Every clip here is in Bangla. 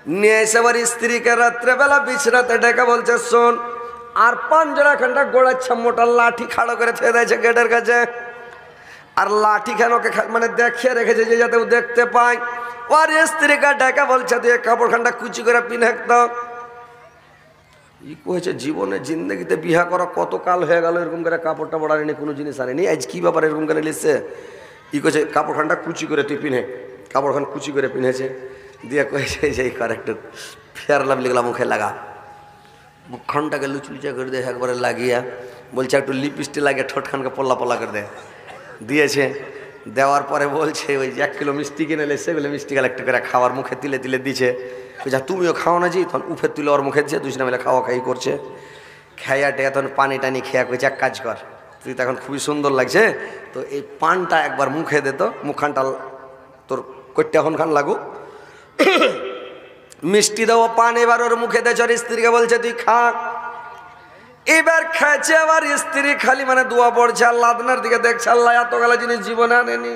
নিয়ে এসে আবার স্ত্রীকে রাত্রেবেলা বিছনাতে ডেকে বলছে শোন, আর 5 জোড়া খানটা গোড়াচ্ছা মোটা লাঠি খাড়ো করে ছেড়ে দিয়েছে গেটের কাছে। আর লাঠি কেন ওকে মানে দেখিয়ে রেখেছে যে যাতে ও দেখতে পায়। ওর স্ত্রীকে ডেকে বলছে তুই কাপড় খানটা কুচি করে পিনে তো। ই কয়েছে জীবনে জিন্দগিতে বিহা করা কত কাল হয়ে গেল, এরকম করে কাপড় টাপড় আনেনি, কোনো জিনিস আনেনি, আজ কি ব্যাপার এরকম করে লিখছে। ই কয়েছে কাপড় খানটা কুচি করে তুই পিনে, কাপড় খান কুচি করে পিনেছে। দিয়ে কয়েছে সেই কর একটু ফেয়ার লাভলি গুলা মুখে লাগা, মুখখানটাকে লুচলুচা করে দিয়ে একবারে লাগিয়া বলছে একটু লিপস্টিক লাগিয়ে ঠোঁটখানকে পল্লা পল্লা করে দেয়। দিয়েছে, দেওয়ার পরে বলছে ওই 1 কিলো মিষ্টি কিনে এলে সেগুলো মিষ্টি কালেক্ট করে খাওয়ার মুখে তিলে তিলে দিচ্ছে। যা তুমিও খাও না জি, তখন উফের তুলে ওর মুখে দিচ্ছে, দুজনে মিলে খাওয়া খাই করছে। খাইয়া টেয়া তখন পানি টানি খেয়া কইছে এক কাজ কর, তুই তো এখন খুবই সুন্দর লাগছে, তো এই পানটা একবার মুখে দে তো, মুখখানটা তোর কইটা এখন খান লাগু। মিষ্টি দেবো পান এবার ওর মুখে দে। ওর স্ত্রীকে বলছে তুই খা। এবার খাইছে আবার স্ত্রী খালি মানে দোয়া পড়ছে, আল্লাহ আপনার দিকে দেখছে, আল্লাহ এত গেলা জিনিস জীবনে আনেনি।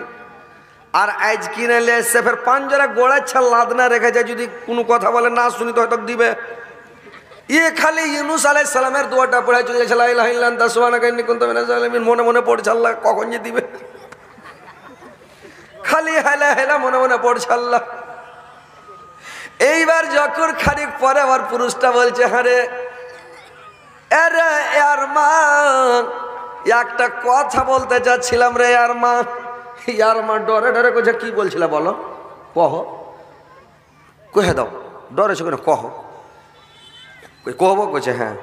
আর আজ কিনে নিয়ে এসছে ফের 5 জোড়া গোড়াচ্ছে লাদনা রেখেছে, যদি কোনো কথা বলে না শুনি তো হয়তো দিবে। ইয়ে খালি ইউনুস আলাইহিস সালামের দোয়াটা পড়ে চলে গেছে, লা ইলাহা ইল্লা আনতা সুবহানাকা ইন্নী কুনতু মিনাজ জালিমিন। মনে মনে পড়ছে আল্লাহ কখন যে দিবে, খালি হেলা হেলা মনে মনে পড়ছে আল্লাহ। এইবার যখন খানিক পরে আবার পুরুষটা বলছে হারে আরে আর মা একটা কথা বলতে যাচ্ছিলাম রে আর মা। ইয়ার মা ডরে ডরে কইছে কি বলছিল বলো, কহ কহে দাও, ডরেছে কেন কহ, কহব কইছে হ্যাঁ।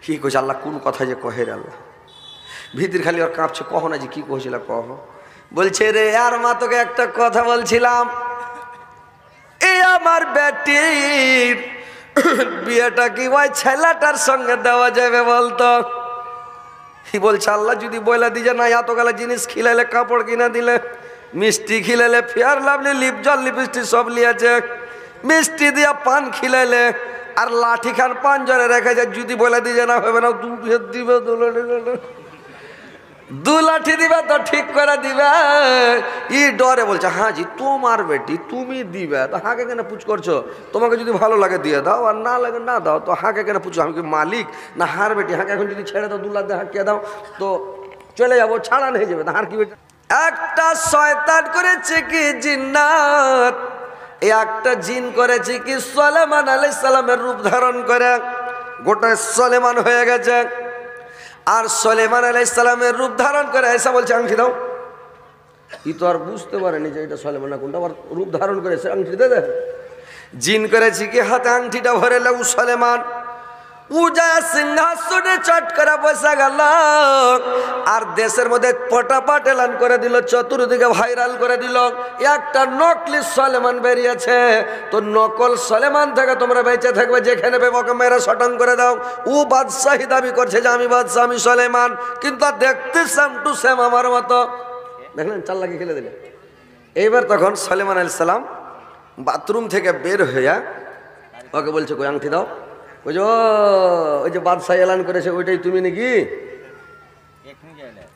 কি কইছে আল্লাহ কোন কথা যে কহে রে আল্লাহ, ভিতর খালি ওর কাঁপছে, কহ না যে কি কইছিল কহ। বলছে রে আর মা তোকে একটা কথা বলছিলাম, এই আমার বেটির বিয়েটা কি ওই ছেলেটার সঙ্গে দেওয়া যাবে বলতো। কি বলছে আল্লাহ যদি বলে দিছে না এত গেলা জিনিস খিলাইলে, কাপড় কিনা দিলে, মিষ্টি খিলাইলে, ফেয়ার লাভলি লিপ জল লিপস্টিক সব লিয়েছে, মিষ্টি দিয়া পান খিলাইলে, আর লাঠি খান 5 জনে রেখেছে, যদি বলে দিছে না হবে না, 2 ফের দিবে, 2 লাঠি দিবে তো ঠিক করে দিবে। ই ডরে বলছে হ্যাঁ জি তোমার বেটি তুমি দিবে, তো হাঁকে কেন পুছ করছো, তোমাকে যদি ভালো লাগে দিয়ে দাও, আর না লাগে না দাও, তো হাঁকে কেন পুছো, আমি কি মালিক না হার বেটি, হাঁকে এখন যদি ছেড়ে দাও 2 লাখ দিয়ে হাঁকিয়ে দাও তো চলে যাবো, ছাড়ান হয়ে যাবে, হার কি বেটি। একটা শয়তান করেছে কি জিন্নাত, একটা জিন করেছে কি সুলাইমান আলাইহিস সালামের রূপ ধারণ করে গোটা সুলাইমান হয়ে গেছে। আর সুলাইমান আলাইহিস সালামের রূপ ধারণ করে এসে বলছে আংটি দাও। ই তো আর বুঝতে পারেনি যে এটা সুলাইমান না কোনটা, আবার রূপ ধারণ করে এসে আংটি দে দে। জিন করেছি কি হাতে আংটিটা ভরে লে সুলাইমান উজা সিংহাসনে চট করে বসে গেল, আর দেশের মধ্যে পটাপট এলান করে দিল, চতুর্দিকে ভাইরাল করে দিল একটা নকলি সুলাইমান বেরিয়েছে। তো নকল সুলাইমান থেকে তোমরা বেঁচে থাকবে, যেখানে বেবকে মেরে শটং করে দাও। ও বাদশাহী দাবি করছে যে আমি বাদশাহ, আমি সুলাইমান, কিন্তু দেখতে সেম টু সেম আমার মতো। দেখলেন চাল লাগিয়ে খেলে দিলে। এইবার তখন সুলাইমান আলাইহিস সালাম বাথরুম থেকে বের হইয়া ওকে বলছে কই আংটি দাও। ওই যে ওই যে বাদশাহ এলান করেছে ওইটাই তুমি নাকি,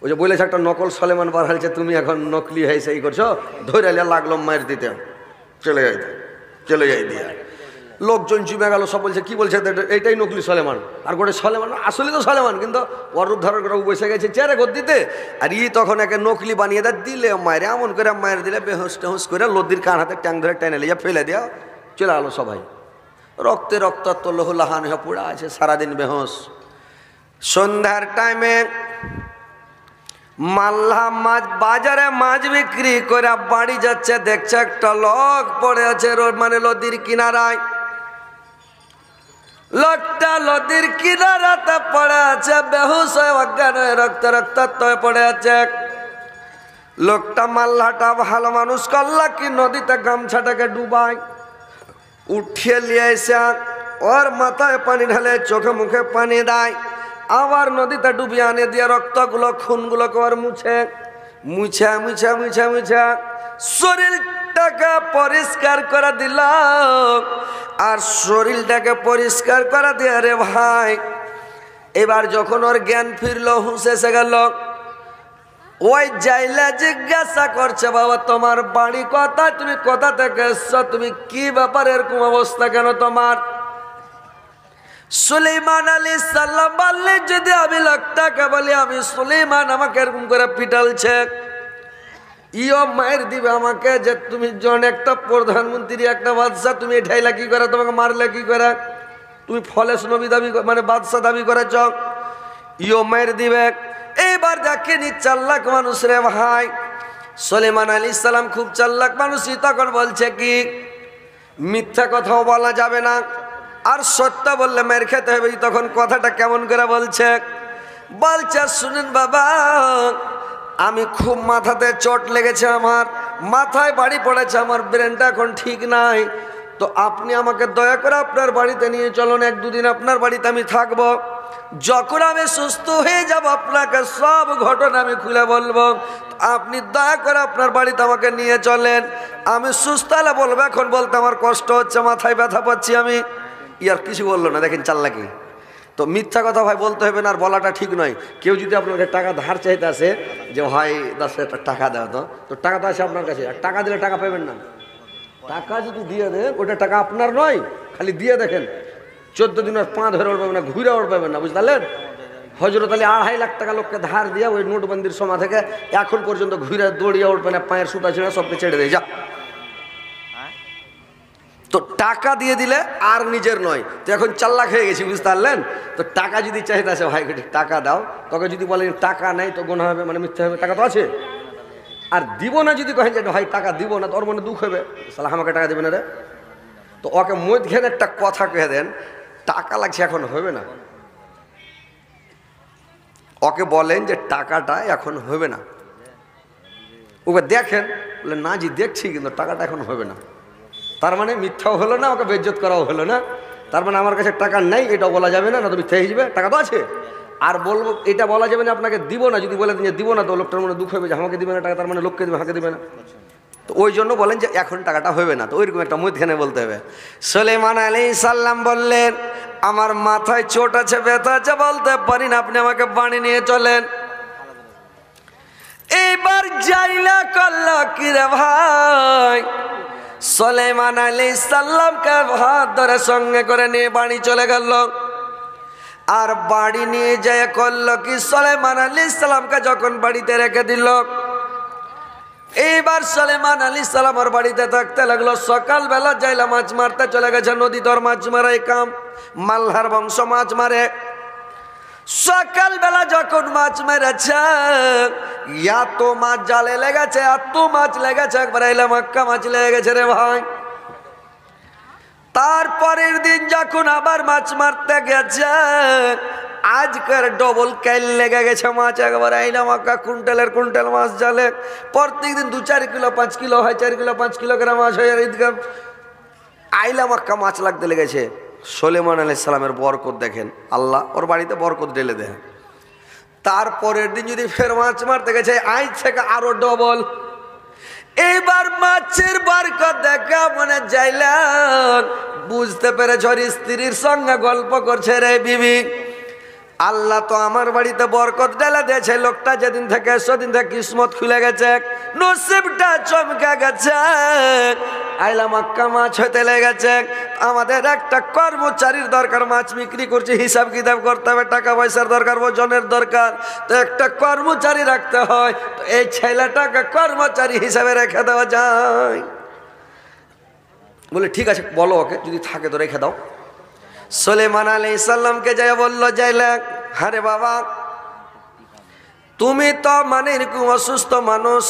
ওই যে বলেছে একটা নকল সুলাইমান বার হয়েছে, তুমি এখন নকলি হয়েছে এই করছো, ধরে লাগলো মায়ের দিতে, চলে যাই দিয়ে লোকজন চুমে গেল, সব বলছে কি বলছে এইটাই নকলি সুলাইমান। আর গোটে সুলাইমান আসলে তো সুলাইমান, কিন্তু ওর রূপ ধারণ করে বসে গেছে চেয়ারে ঘর দিতে, আর ই তখন একে নকলি বানিয়ে দেয়, দিলে মায়ের এমন করে মায়ের দিলে বেহুশ টেহুস করে লদির কান হাতে ট্যাং ধরে টেনে লিয়ে ফেলে দেওয়া, চলে আলো সবাই রক্তে রক্তাক্ত লহুলাহান হয়ে পড়ে আছে সারাদিন বেহোশ। সন্ধ্যার টাইমে মাল্লা মাছ বাজারে মাছ বিক্রি করে বাড়ি যাচ্ছে, দেখছে একটা লোক পড়ে আছে মানে নদীর কিনারায়। লোকটা নদীর কিনারাতে পড়ে আছে, বেহুশ হয়ে অজ্ঞান হয়ে রক্তে রক্তাক্ত হয়ে পড়ে আছে। লোকটা মাল্লাটা ভালো মানুষ করলা কি নদীতে গামছাটাকে ডুবায়, উঠিয়ে নিয়ে এসে ওর মাথায় পানি ঢালে, চোখে মুখে পানি দেয়, আবার নদীতে ডুবিয়ে আনে দিয়ে রক্তগুলো খুনগুলোকে ওর মুছে মুছে মুছে মুছে মুছে শরীরটাকে পরিষ্কার করে দিল। আর শরীরটাকে পরিষ্কার করে দিয়ে রে ভাই, এবার যখন ওর জ্ঞান ফিরল, হুঁশ এসে গেল, ওই যাইলা জিজ্ঞাসা করছে, বাবা তোমার বাড়ি কোথায়, তুমি কোথা থেকে এসছো, তুমি কি ব্যাপার, এরকম অবস্থা কেন তোমার? সুলাইমান আলাইহিস সালাম বললেন, যদি আমি লোকটাকে বলি আমি সুলাইমান, আমাকে এরকম করে পিটালছে, ইও মায়ের দিবে আমাকে যে তুমি জন একটা প্রধানমন্ত্রী, একটা বাদশাহ, তুমি ঢাইলা কি করে, তোমাকে মারলে কি করে, তুমি ফলেস নবী দাবি মানে বাদশাহ দাবি করেছ, ইও মায়ের দিবে। এইবার দেখেনি চাল্লাক মানুষ রে ভাই, সুলাইমান আলাইহিস সালাম খুব চাল্লাক মানুষই, তখন বলছে কি মিথ্যা কথাও বলা যাবে না, আর সত্য বললে মেরে খেতে হবে। তখন কথাটা কেমন করে বলছে, বলছে শুনেন বাবা, আমি খুব মাথাতে চোট লেগেছে, আমার মাথায় বাড়ি পড়েছে, আমার ব্রেনটা এখন ঠিক নাই, তো আপনি আমাকে দয়া করে আপনার বাড়িতে নিয়ে চলুন, এক দুদিন আপনার বাড়িতে আমি থাকবো, যখন আমি সুস্থ হয়ে যাব আপনাকে সব ঘটনা আমি খুলে বলবো, আপনি দয়া করে আপনার বাড়িতে আমাকে নিয়ে চলেন, আমি সুস্থ হলে বলবো, এখন বলতে আমার কষ্ট হচ্ছে, মাথায় ব্যথা পাচ্ছি আমি। ইয়ার কিছু বললো না, দেখেন চাল্লাকি। তো মিথ্যা কথা ভাই বলতে হবে না, আর বলাটা ঠিক নয়। কেউ যদি আপনাকে টাকা ধার চাইতে আসে যে ভাই 10,000 টাকা দেওয়া, তো টাকা তো আসে আপনার কাছে, আর টাকা দিলে টাকা পাবেন না। টাকা যদি দিয়ে দেন ওটা টাকা আপনার নয়, খালি দিয়ে দেখেন 14 দিন আর 5 ধরে উঠবে না, ঘুরে উঠবে না, বুঝলেন? হজরত আলী 2.5 লাখ টাকা লোককে ধার দিয়ে ওই নোটবন্দির সময় থেকে এখন পর্যন্ত ঘুরে দৌড়িয়ে উঠবে না, পায়ের সুতা ছিঁড়ে সবকে ছেড়ে দেয়, যা। তো টাকা দিয়ে দিলে আর নিজের নয়, তো এখন চাল্লাক হয়ে গেছি, বুঝতে পারলেন? তো টাকা যদি চাইতে আসে, ভাই টাকা দাও, তোকে যদি বলেন টাকা নেই তো গোনা হবে, মানে মিথ্যা হবে, টাকা তো আছে। আর দিব না যদি কহেন যে ভাই টাকা দিব না, তোর মনে দুঃখ হবে, সালা আমাকে টাকা দেবে না রে, তো ওকে মধ্যখানে একটা কথা কে দেন, টাকা লাগছে এখন হবে না, ওকে বলেন যে টাকাটা এখন হবে না, ওকে দেখেন, বলে না জি দেখছি কিন্তু টাকাটা এখন হবে না, তার মানে মিথ্যাও হলো না, ওকে বেজ্জত করাও হলো না, তার মানে আমার কাছে টাকা নেই এটাও বলা যাবে না, না তো মিথ্যা হয়ে যাবে, টাকা তো আছে। আর বলবো এটা বলা যাবে না আপনাকে দিব না, যদি বলে যে দিব না তো লোকটার মনে দুঃখ হবে যে আমাকে দিবে না টাকা, তার মানে লোককে দিবে, হাঁকে দিবে না, তো ওই জন্য বলেন যে এখন টাকাটা হবে না, তো ওইরকম একটা মধ্যখানে বলতে হবে। সুলাইমান আলাইহিস সালাম বললেন, আমার মাথায় চোট আছে, ব্যথা আছে, বলতে পারি না, আপনি আমাকে বাড়ি নিয়ে চলেন। এইবার যাইলা করলো কি রে ভাই, সুলাইমান আলাইহিস সালামকে হাত ধরে সঙ্গে করে নিয়ে বাড়ি চলে গেল। আর বাড়ি নিয়ে যায় করলো কি, সুলাইমান আলাইহিস সালামকে যখন বাড়িতে রেখে দিল, এইবার সুলাইমান আলাইহিস সালামের বাড়িতে থাকতে লাগলো। সকালবেলা যাইলা মাছ মারতে চলে গেছে, নদী তোর মাছ মারাই কাম, মালহার বংশ মাছ মারে। সকালবেলা যখন মাছ মেরেছে, এত মাছ জালে লেগেছে, এত মাছ লেগেছে, একবার এলাম মক্কা মাছ লেগে গেছে রে ভাই। তারপরের দিন যখন আবার মাছ মারতে গেছে, আজকের ডবল কাইল লেগে গেছে মাছ, একবার আইলাম মক্কা কুইন্টালের কুইন্টাল মাছ জালে, প্রত্যেকদিন 2-4 কিলো 5 কিলো হয়, 4 কিলো 5 কিলোগ্রাম মাছ হয়, ঈদগাহ আইলা মক্কা মাছ লাগতে লেগেছে। সুলাইমান আলাইহিস সালামের বরকত দেখেন, আল্লাহ ওর বাড়িতে বরকত ঢেলে দেয়। তারপরের দিন যদি ফের মাছ মারতে গেছে, আজ থেকে আরো ডবল। এইবার মাছের বরকত দেখা মনে যাইলেন, বুঝতে পেরে ওর স্ত্রীর সঙ্গে গল্প করছে, রে বিবি আল্লাহ তো আমার বাড়িতে বরকত ঢেলে দিয়েছে, লোকটা যেদিন থেকে সেদিন থেকে কিসমত খুলে গেছে, নসিবটা চমকে গেছে, আইলা মক্কা মাছ হইতে লেগেছে। আমাদের একটা কর্মচারীর দরকার, মাছ বিক্রি করছে, হিসাব কিতাব করতে হবে, টাকা পয়সার দরকার, ওজনের দরকার, তো একটা কর্মচারী রাখতে হয়, তো এই ছেলেটাকে কর্মচারী হিসাবে রেখে দেওয়া যায়। বলে ঠিক আছে বলো ওকে, যদি থাকে তো রেখে দাও। সুলাইমান আলাইহিস সালামকে যায় বললো, যাইলে আরে বাবা তুমি তো মানে এরকম অসুস্থ মানুষ,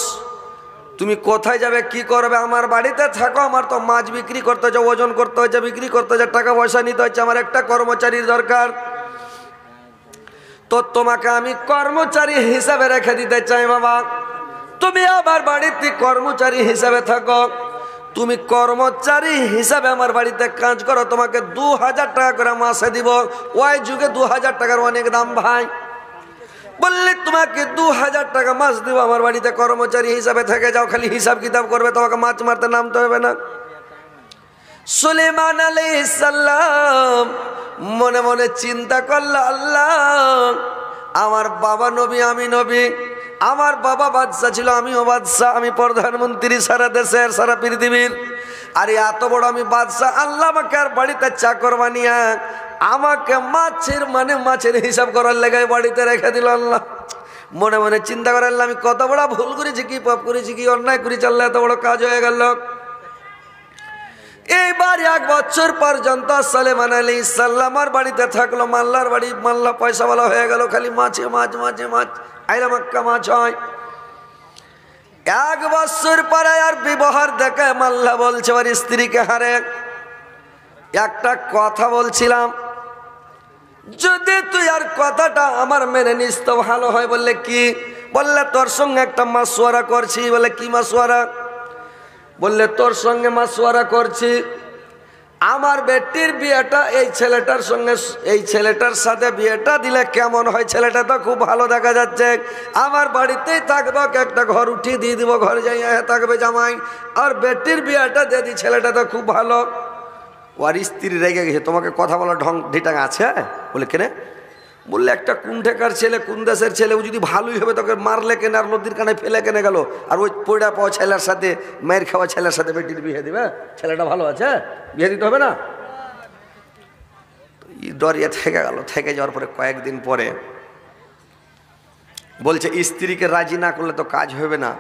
তুমি কোথায় যাবে কি করবে, আমার বাড়িতে থাকো, আমার তো মাছ বিক্রি করতে হচ্ছে, ওজন করতে হচ্ছে, বিক্রি করতে হচ্ছে, টাকা পয়সা নিতে হচ্ছে, আমার একটা কর্মচারীর দরকার, তো তোমাকে আমি কর্মচারী হিসাবে রেখে দিতে চাই বাবা, তুমি আমার বাড়িতে কর্মচারী হিসাবে থাকো, তুমি কর্মচারী হিসাবে আমার বাড়িতে কাজ করো, তোমাকে 2000 টাকা করে মাসে দিব। ওই যুগে 2000 টাকার অনেক দাম ভাই। বললে তোমাকে 2000 টাকা মাস দিব, আমার বাড়িতে কর্মচারী হিসাবে থেকে যাও, খালি হিসাব কিতাব করবে, তোমাকে মাছ মারতে নামতে হবে না। সুলাইমান আলাইহিস সালাম মনে মনে চিন্তা করলো, আল্লাহ আমার বাবা নবী আমি নবী, আমার বাবা বাদশা ছিল, আমিও বাদশা, আমি প্রধানমন্ত্রী সারা দেশের সারা পৃথিবীর। আর এত বড় আমি বাদশা, আল্লাহ আমাকে আর বাড়িতে চাকর বানিয়া আমাকে মাছের হিসাব করার লেগে বাড়িতে রেখে দিল আল্লাহ। মনে মনে চিন্তা করে আল্লাহ আমি কত বড় ভুল করেছি, কি পাপ করেছি, কি অন্যায় করেছি, আল্লাহ এত বড় কাজ হয়ে গেল। এইবার 1 বছর পর্যন্ত সুলাইমান আলাইহিস সালামের বাড়িতে থাকলো। মাল্লার বাড়ি, মাল্লা পয়সাওয়ালা হয়ে গেল, খালি মাছ আইলা মক্কা মাছ হয়। 1 বছর পরে আর ব্যবহার দেখে মাল্লা বলছে ওর স্ত্রীকে, হারে একটা কথা বলছিলাম, যদি তুই আর কথাটা আমার মেনে নিস তো ভালো হয়। বললে কি? বললে তোর সঙ্গে একটা মাসওয়ারা করছি। বলে কি মাসওয়ারা? বললে তোর সঙ্গে মাসওয়ারা করছি, আমার বেটির বিয়েটা এই ছেলেটার সাথে বিয়েটা দিলে কেমন হয়? ছেলেটা তো খুব ভালো দেখা যাচ্ছে, আমার বাড়িতেই থাকবো, একটা ঘর উঠিয়ে দিয়ে দিব, ঘরে যাই থাকবে জামাই, আর বেটির বিয়েটা দিয়ে দিই, ছেলেটা তো খুব ভালো। ওর স্ত্রী রেগে গেছে, তোমাকে কথা বলার ঢং ঢিটাং আছে? বলে কেনে? বললে একটা কুণ্ঠেকার ছেলে, কোন দেশের ছেলে, ও যদি ভালোই হবে তোকে মারলে কেন, আর নদীর কানে ফেলে কেনে গেল, আর ওই পয়ডা পাওয়া ছেলের সাথে, মায়ের খাওয়া ছেলের সাথে বেটির বিয়ে দিবে? ছেলেটা ভালো আছে, বিয়ে দিতে হবে না? ডরিয়ে থেকে গেল। থেকে যাওয়ার পরে কয়েকদিন পরে বলছে স্ত্রীকে রাজি না করলে তো কাজ হবে না।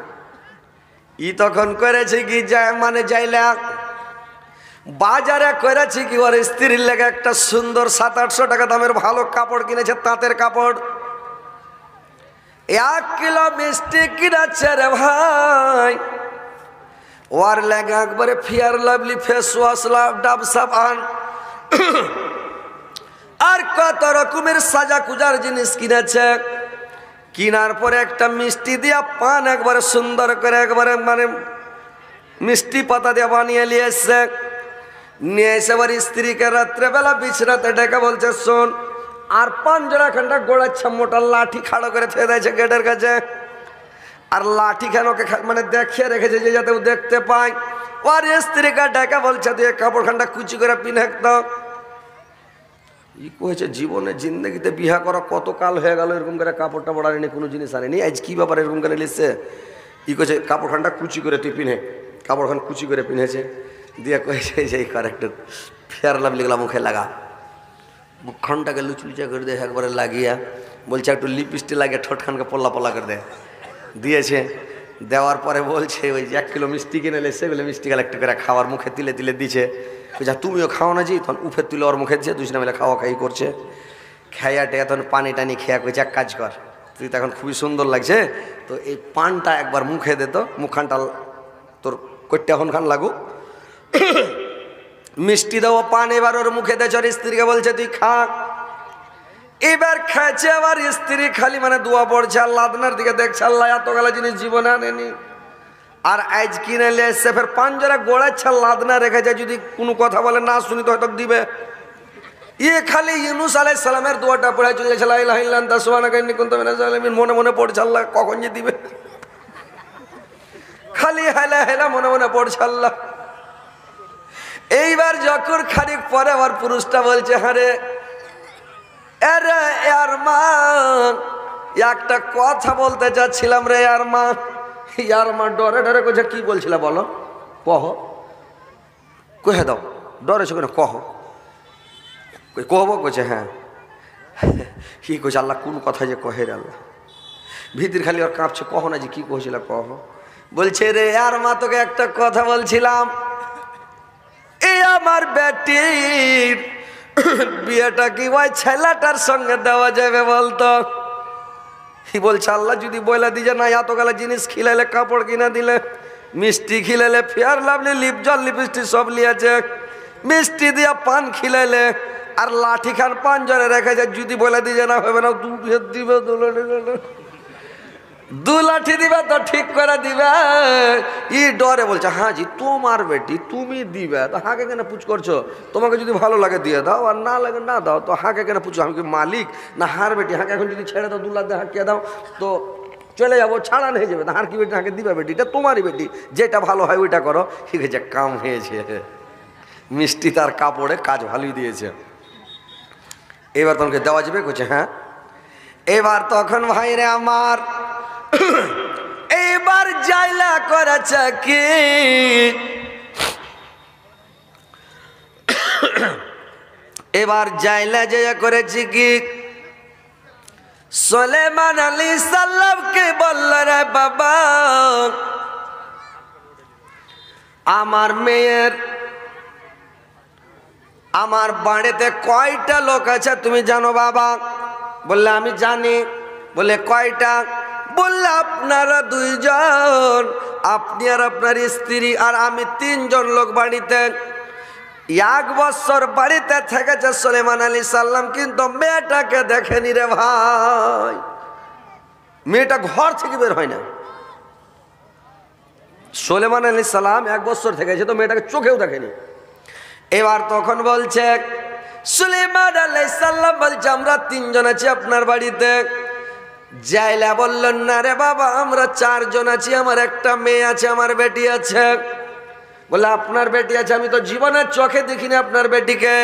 তখন করেছে কি, যাইলা বাজারে করেছি কি, ওর স্ত্রীর লেগে একটা সুন্দর 700-800 টাকা দামের ভালো কাপড় কিনেছে, তাঁতের কাপড়। 1 কিলো মিষ্টি কিনেছে রে ভাই, ওর লেগে একবারে ফেয়ার লাভলি ফেস ওয়াশ, ডাব সাবান আর কত রকমের সাজা কুজার জিনিস কিনেছে। কিনার পরে একটা মিষ্টি দিয়া পান একবারে সুন্দর করে একবারে মিষ্টি পাতা দিয়ে বানিয়ে নিয়ে এসছে। নিয়ে এসে আবার স্ত্রীকে রাত্রেবেলা বিছরাতে ডেকে বলছে, শোন, আর 5 জোড়া খানটা গোড়াচ্ছা মোটা লাঠি খাড়ো করে থুয়ে দিয়েছে গেটের কাছে। আর লাঠি কেন ওকে দেখিয়ে রেখেছে যে যাতে ও দেখতে পায়। ওর স্ত্রীকে ডেকে বলছে, তুই কাপড় খানটা কুচি করে পিনে তো। কয়েছে জীবনে জিন্দগিতে বিহা করা কত কাল হয়ে গেল, এরকম করে কাপড়টা বড় আনেনি, কোনো জিনিস আনেনি, আজ কি ব্যাপার এরকম করে লিখছে। কয়েছে কাপড় খানটা কুচি করে তুই পিনে, কাপড় খান কুচি করে পিনেছে। দিয়ে কয়েছে যে কর একটু ফেয়ার লাভলি গুলা মুখে লাগা, মুখখানটাকে লুচলুচা করে দেয় একবারে লাগিয়া। বলছে একটু লিপস্টিক লাগিয়ে ঠোঁটখানকে পল্লা পল্লা করে দেয়। দিয়েছে, দেওয়ার পরে বলছে ওই 1 কিলো মিষ্টি কিনে এলে সেগুলো মিষ্টি গেলে একটু করে খাওয়ার মুখে তিলে তিলে দিছে। যা তুমিও খাও না জি, তখন উফের তুলে ওর মুখে দিচ্ছে, 2 মিলে খাওয়া খাই করছে। খাইয়াটে তখন পানি টানি খেয়া কইছে, এক কাজ কর, তুই তো এখন খুবই সুন্দর লাগছে, তো এই পানটা একবার মুখে দে তো, মুখখানটা তোর কইটা হনখান লাগু। মিষ্টি দেবো, পান এবার ওর মুখে দেয়। ওর স্ত্রীকে বলছে তুই খা। এবার খাইছে, আবার স্ত্রী খালি দোয়া পড়ছে, আল্লাহ আপনার দিকে দেখছে, আল্লাহ এত গেলা জিনিস জীবনে আনেনি, আর আজ কিনে নিয়ে এসছে। ফের 5 জোড়া গোড়াচ্ছে, লাদনা রেখেছে, যদি কোনো কথা বলে না শুনি তো হয়তো দিবে। খালি ইউনূস আলাইহিস সালামের দোয়াটা পড়ে চলে গেছে, লা ইলাহা ইল্লা আনতা সুবহানাকা ইন্নী কুনতু মিনাজ জালিমিন। মনে মনে পড়ছে, আল্লাহ কখন যে দিবে, খালি হেলা হেলা মনে মনে পড়ছে আল্লাহ। এইবার যখন খানিক পরে আবার পুরুষটা বলছে, হারে আরে আর মা, একটা কথা বলতে চাচ্ছিলাম রে আর মা। ইয়ার মা ডরে ডরে কইছে, কি বলছিল বলো, কহ, কহে দাও, ডরেছে কেন, কহ, কহব, কইছে হ্যাঁ। কি কইছে, আল্লাহ কোন কথা যে কহে রে আল্লাহ, ভিতর খালি ওর কাঁপছে, কহ না যে কি কহেছিল, কহ। বলছে রে আর মা, তোকে একটা কথা বলছিলাম, এই আমার বেটির বিয়েটা কি ওই ছেলেটার সঙ্গে দেওয়া যাবে বলতো? কি বলছে, আল্লাহ যদি বলে দিয়ে না এত গেলা জিনিস খিলাইলে, কাপড় কিনা দিলে, মিষ্টি খিলাইলে, ফেয়ার লাভলি, লিপ জল, লিপস্টিক সব লিয়েছে, মিষ্টি দিয়া পান খিলাইলে, আর লাঠি খান 5 জনে রেখেছে, যদি বলে দিয়ে না হবে না, 2 দিবে, 2 লাঠি দিবে তো ঠিক করে দিবে। ডরে বলছে, হ্যাঁ জি তোমার বেটি, তুমি দিবে, তো হাঁকে কেন পুচ করছো, তোমাকে যদি ভালো লাগে দিয়ে দাও, আর না লাগে না দাও, তো হাঁকে কেন পুছো, আমি কি মালিক না হার বেটি? হাঁকে এখন যদি ছেড়ে দাও, 2 লাখ দিয়ে হাঁকিয়ে দাও তো চলে যাবো, ছাড়ান হয়ে যাবে, হার কি বেটি হাঁকে দিবে? বেটিটা তোমারই বেটি, যেটা ভালো হয় ওইটা করো। ঠিক আছে, কাম হয়েছে, মিষ্টি তার কাপড়ে কাজ ভালোই দিয়েছে। এবার তোমাকে দেওয়া যাবে? করছে হ্যাঁ। এবার তখন ভাইরে আমার এইবার জাইলা করেছে কি, এবার জাইলা যে করেছি কি, সুলাইমান আলাইহিস সালামকে বলল, রে বাবা, আমার মেয়ের আমার বাড়িতে কয়টা লোক আছে তুমি জানো বাবা? বললে আমি জানি। বলে কয়টা? বললে আপনারা 2 জন, আপনি আর আপনার স্ত্রী, আর আমি 3 জন লোক বাড়িতে। 1 বছর বাড়িতে থেকেছে সুলাইমান আলাইহিস সালাম, কিন্তু মেয়েটাকে দেখেনি রে ভাই। মেয়েটা ঘর থেকে বের হয় না। সুলাইমান আলাইহিস সালাম 1 বছর থেকেছে, তো মেয়েটাকে চোখেও দেখেনি। এবার তখন বলছে সুলাইমান আলাইহিস সালাম বলছে, আমরা 3 জন আছি আপনার বাড়িতে। জাইলা বললেন, না রে বাবা, আমরা 4 জন আছি, আমার একটা মেয়ে আছে, আমার বেটি আছে। বলে আপনার বেটি আছে? আমি তো জীবনের চোখে দেখিনি আপনার বেটিকে।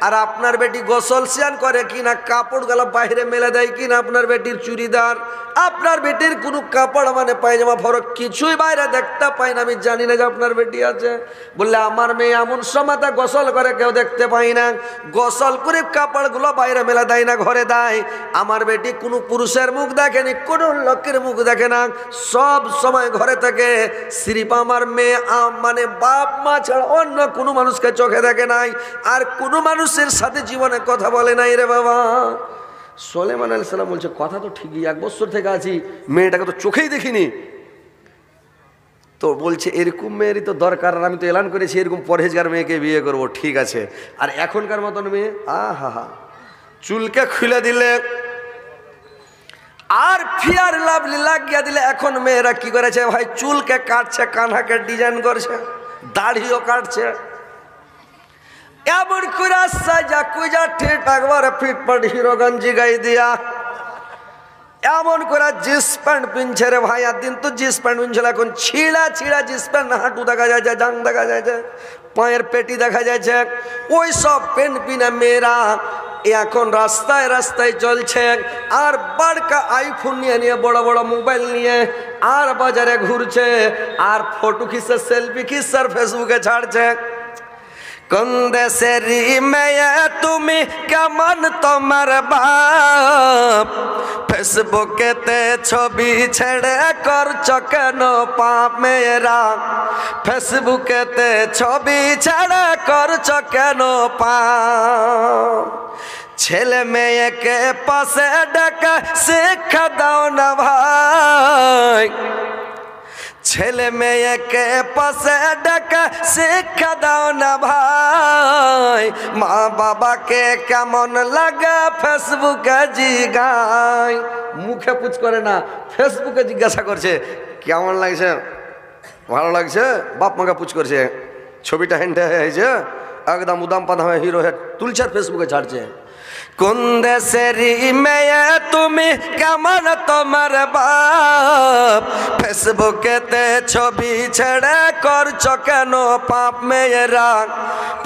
আর আপনার বেটি গোসল স্নান করে কিনা, কাপড় গুলো বাইরে মেলে দেয় কিনা, আপনার বেটির চুড়িদার, আপনার বেটির কোনো কাপড় মানে পায়জামা ফরক কিছুই বাইরে দেখতে পাই না, আমি জানি না যে আপনার বেটি আছে। বললে আমার মেয়ে এমন সময় গোসল করে কেউ দেখতে পাই না, গোসল করে কাপড়গুলো বাইরে মেলে দেয় না, ঘরে দেয়। আমার বেটি কোনো পুরুষের মুখ দেখেনি, কোনো লোকের মুখ দেখে না, সব সময় ঘরে থাকে। সিরিপ আমার মেয়ে মানে বাপ মা ছাড়া অন্য কোনো মানুষকে চোখে দেখে নাই, আর কোনো মানুষের সাথে জীবনে কথা বলে নাই রে বাবা। সুলাইমান আলাইহিস সালাম বলছে, কথা তো ঠিকই, 1 বছর থেকে আছি, মেয়েটাকে তো চোখেই দেখিনি। তো বলছে এরকম মেয়েরই তো দরকার, আর আমি তো এলান করেছি এরকম পরহেজগার মেয়েকে বিয়ে করব। ঠিক আছে। আর এখনকার মতন মেয়ে, আহা, চুলকে খুলে দিলে আর ফিয়ার লাভলি লাগিয়ে দিলে। এখন মেয়েরা কি করেছে ভাই, চুলকে কাটছে, কানহাকে ডিজাইন করছে, দাড়িও কাটছে, এমন করে সাজা কুজা ঠিক একবারে ফিটফাট হিরো গঞ্জি গাই দিয়া, এমন করে জিন্স প্যান্ট পিনছে রে ভাই। আর দিন তো জিন্স প্যান্ট পিনছিল, এখন ছিঁড়া ছিঁড়া জিন্স প্যান্ট, হাঁটু দেখা যাচ্ছে, জাং দেখা যাচ্ছে, পায়ের পেটি দেখা যাচ্ছে। ওই সব প্যান্ট পিনা মেয়েরা এখন রাস্তায় রাস্তায় চলছে, আর বড়কা আইফোন নিয়ে নিয়ে, বড় বড় মোবাইল নিয়ে, আর বাজারে ঘুরছে, আর ফটো খিচে, সেলফি খিচে, আর ফেসবুকে ছাড়ছে। কোন দেশের মেয়ে তুমি, কেমন তোমার বাপ, ফেসবুকেতে ছবি ছেড়ে করছ কেন পাপ? মেয়েরা ফেসবুকেতে ছবি ছেড়ে করছ কেন পাপ? ছেলে মেয়েকে পাশে ডেকে শিক্ষা দাও না ভাই, ছেলে মেয়েকে পাশে ডেকে শিক্ষা দাও না ভাই। মা বাবাকে কেমন লাগে ফেসবুকে জিগায়, মুখে পুছ করে না, ফেসবুকে জিজ্ঞাসা করছে কেমন লাগছে, ভালো লাগছে। বাপ মাকে পুছ করছে, ছবিটা হ্যান্ডে হয়েছে, একদম উদাম পাদাম হিরো হেড তুলছে, ফেসবুকে ছাড়ছে। কোন দেশের মেয়ে তুমি, কেমন তোমার বাপ, ফেসবুকেতে ছবি ছেড়ে করছ কেন পাপ? মেয়েরা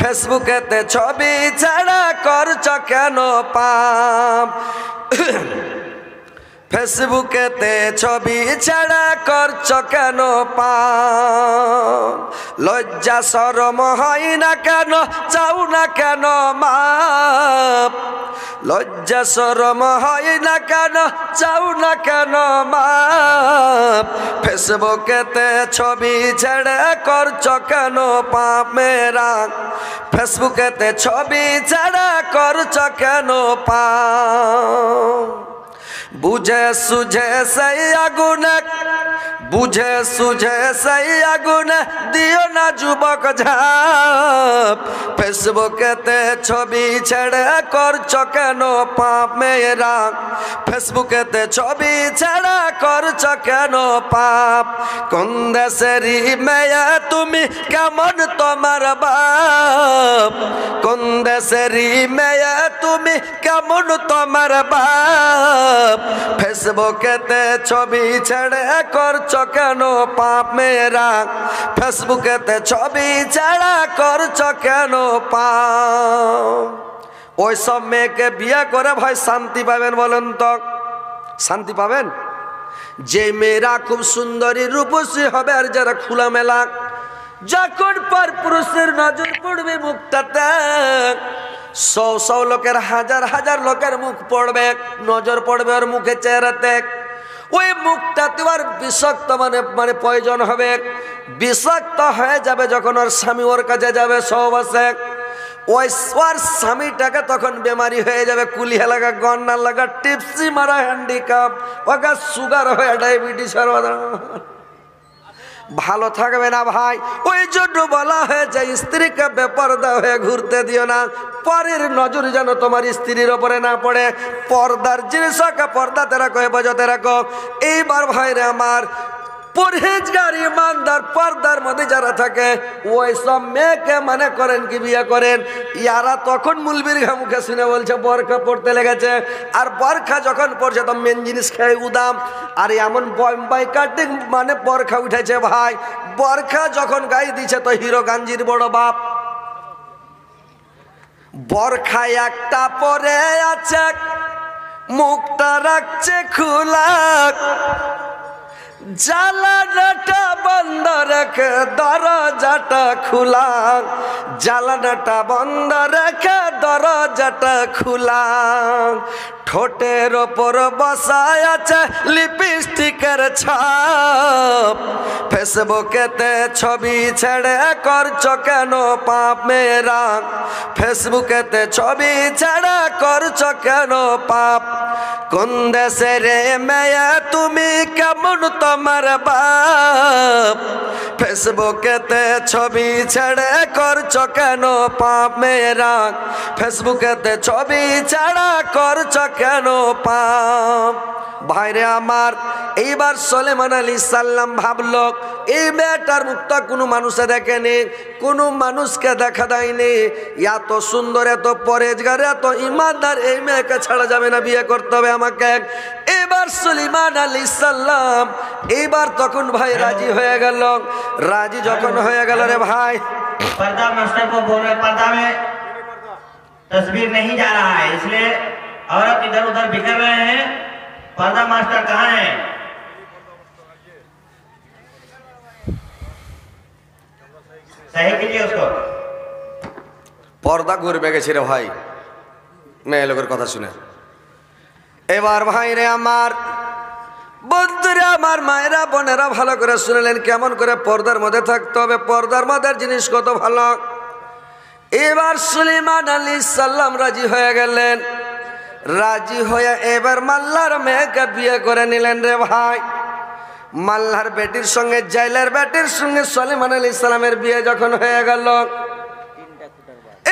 ফেসবুকেতে ছবি ছেড়ে করছ কেন পাপ? ফেসবুকেতে ছবি ছেড়ে করছ কেন পাপ? লজ্জা শরম হয় না কেন, চাও না কেন মাপ? লজ্জা শরম হয় না কেন, চাও না কেন মাপ? ফেসবুকেতে ছবি ছেড়ে করছ কেন পাপ? মেয়েরা ফেসবুকেতে ছবি ছেড়ে করছ কেন পাপ? বুঝে সুঝে সেই আগুনে, বুঝে সুঝে সেই আগুনে দিও না যুবক ঝাঁপ। ফেসবুকেতে ছবি ছেড়ে করছ কেন পাপ? মেয়েরা ফেসবুকেতে ছবি ছেড়ে করছ কেন পাপ? কোন দেশেরই মেয়ে তুমি, কেমন তোমার বাপ? কোন দেশেরই মেয়ে তুমি, কেমন তোমার বাপ? ফেসবুকেতে ছবি ছেড়ে করছ কেন পাপ? মেয়েরা ফেসবুকেতে ছবি ছেড়ে করছ কেন পাপ? ওই সব মেয়েকে বিয়ে করে ভাই শান্তি পাবেন বলেন তো? শান্তি পাবেন? যে মেয়েরা খুব সুন্দরী রূপসী হবে আর যারা খোলামেলা, যখন পর পুরুষের নজর পড়বে মুখটাতে, শো শো লোকের হাজার হাজার লোকের মুখ পড়বে, নজর পড়বে ওর মুখে চেহারাতে, ওই মুখটাতে আর বিষাক্ত মানে প্রয়োজন হবে, বিষাক্ত হয়ে যাবে। যখন ওর স্বামী ওর কাছে যাবে সহবাসে, ওই ওর স্বামীটাকে তখন বেমারি হয়ে যাবে, কুলিয়া লাগা, গন্ডা লাগা, টিপসি মারা, হ্যান্ডিক্যাপ, ওকে সুগার হয়ে ডায়াবেটিস, ভালো থাকবে না ভাই। ওই জন্য বলা হয়েছে স্ত্রীকে বেপরদা হয়ে ঘুরতে দিও না, পরের নজর যেন তোমার স্ত্রীর ওপরে না পড়ে। পর্দার জিনিসকে পর্দাতে রাখো, হেফাজতে রাখো। এইবার ভাইরে আমার, পরহেজগার ইমানদার পর্দার মধ্যে যারা থাকে, ওই সব মেয়েকে মানে করেন কি বিয়ে করেন, ইয়ারা তখন মুলবির মুখে শুনে বলছে বরখা পড়তে লেগেছে। আর বরখা যখন পড়ছে তো মেন জিনিস খেয়ে উদাম, আর এমন বম্বাই কাটিং মানে বরখা উঠেছে ভাই। বরখা যখন গায়ে দিচ্ছে তো হিরো গাঞ্জির বড় বাপ। বরখা একটা পরে আছে, মুখটা রাখছে খোলা, জানালাটা বন্ধ রেখে দরজাটা খোলা, জানালাটা বন্ধ রেখে দরজাটা খোলা। ঠোঁটের ওপর বসায় আছে লিপস্টিকের ছাপ, ফেসবুকেতে ছবি ছেড়ে করছো কেন পাপ মেয়েরা, ফেসবুকেতে ছবি ছেড়ে করছো কেন পাপ। কোন দেশের মেয়ে তুমি, কেমন তোমার বাপ, ফেসবুকেতে ছবি ছেড়ে করছো কেন পাপ মেয়েরা, ফেসবুকেতে ছবি ছেড়ে করছো কেন পাপ। ভাইরে আমার, এইবার সুলাইমান আলাইহিস সালাম ভাবলো এই মেয়েটার মুখটা কোনো মানুষে দেখেনি, কোনো মানুষকে দেখা দেয়নি, এত সুন্দর, এত পরেজগার, এত ইমানদার, এই মেয়েকে ছাড়া যাবে না, বিয়ে করতে হবে আমাকে। এবার সুলাইমান আলাইহিস সালাম এইবার তখন ভাই রাজি হয়ে গেল। রাজি যখন হয়ে গেল রে ভাই, पर्दा मास्टर को बोल रहे पर्दा में तस्वीर नहीं जा रहा है, इसलिए औरत इधर उधर बिखर रहे हैं। पर्दा मास्टर कहाँ है? सही कीजिए उसको। পর্দা ঘুরবে গেছে রে ভাই মেয়ে লোকের কথা শুনে। এবার ভাই রে আমার, বন্ধুরা আমার, মায়েরা বোনেরা ভালো করে শুনলেন কেমন করে পর্দার মধ্যে থাকতে হবে, পর্দার মধ্যে জিনিস কত ভালো। এবার সুলাইমান আলাইহিস সালাম রাজি হয়ে গেলেন। রাজি হয়ে এবার মাল্লার মেয়েকে বিয়ে করে নিলেন রে ভাই। মাল্লার বেটির সঙ্গে, জাইলের বেটির সঙ্গে সুলাইমান আলাইহিস সালামের বিয়ে যখন হয়ে গেল,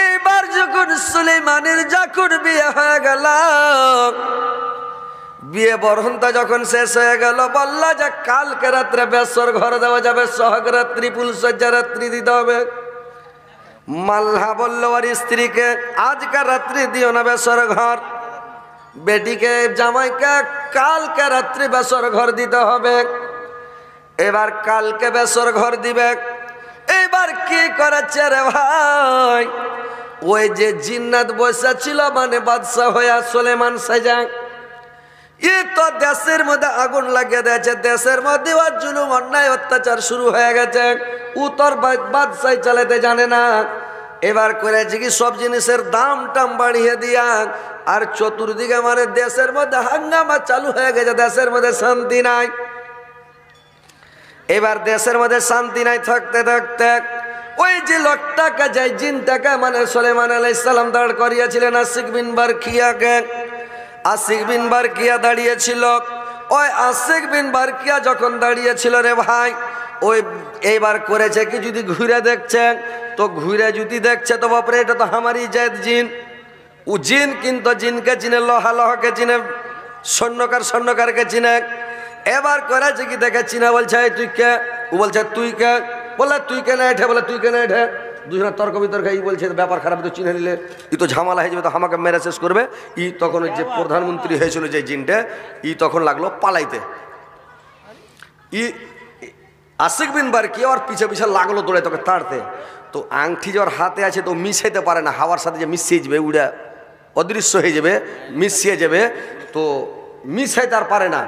এইবার যখন সুলাইমানের যখন বিয়ে হয়ে গেল, বিয়ে বরহনটা যখন শেষ হয়ে গেল, বলল যে কালকে রাত্রে বেসর ঘর দেওয়া যাবে, সোহাগ রাত্রি, ফুলসজ্জা রাত্রি দিতে হবে। মাল্লা বলল আর স্ত্রীকে, আজকে রাত্রি দিও না বেসর ঘর, বেটিকে জামাইকে কালকে রাত্রি বেসর ঘর দিতে হবে। এবার কালকে বেসর ঘর দিবে। এবার কি করেছে রে ভাই, ওই যে জিন্নাত বসা ছিল মানে বাদশা হইয়া সুলাইমান সাজা, এ তো দেশের মধ্যে আগুন লাগিয়ে দিয়েছে, দেশের মধ্যে ওর জুলুম অন্যায় অত্যাচার শুরু হয়ে গেছে, উত্তর বাদশাহ চালাতে জানে না। এবার করেছে কি সব জিনিসের দাম টাম বাড়িয়ে দিয়া, আর চতুর্দিকে মানে দেশের মধ্যে হাঙ্গামা চালু হয়ে গেছে, দেশের মধ্যে শান্তি নাই। এবার দেশের মধ্যে শান্তি নাই থাকতে থাকতে ওই যে লোকটাকে, যে জিনটাকে মানে সুলাইমান আলাইহিস সালাম দাঁড় করিয়েছিলেন, আশিক বিন বারকিয়াকে, আশিক বিন বারকিয়া দাঁড়িয়েছিল। ওই আশিক বিন বারকিয়া যখন দাঁড়িয়েছিল রে ভাই, ওই এইবার করেছে কি, যদি ঘুরে দেখছে তো ঘুরে যদি দেখছে তো বাপরে এটা তো আমারই জাত জিন। ও জিন কিন্তু জিনকে চিনে, লোহা লোহাকে চিনে, স্বর্ণকার স্বর্ণকারকে চিনে। এবার করেছে কি দেখে চিনা, বলছে তুই কে, ও বলছে তুই কে, বলে তুই কেন এঠে, বলে তুই কেন এঠে, দুজনের তর্ক বিতর্ক। ই বলছে ব্যাপার খারাপ, তো চিনে নিলে ই তো ঝামেলা হয়ে যাবে, তো আমাকে মেরে শেষ করবে। ই তখন যে প্রধানমন্ত্রী হয়েছিল যে জিনটা, ই তখন লাগলো পালাইতে। ই আশিক বিন বারকিয়া ওর পিছে পিছে লাগলো দৌড়ে তোকে তাড়তে। তো আংটি যে ওর হাতে আছে তো মিশাইতে পারে না, হাওয়ার সাথে যে মিশিয়ে যাবে, উড়া অদৃশ্য হয়ে যাবে, মিশিয়ে যাবে, তো মিশাইতে আর পারে না।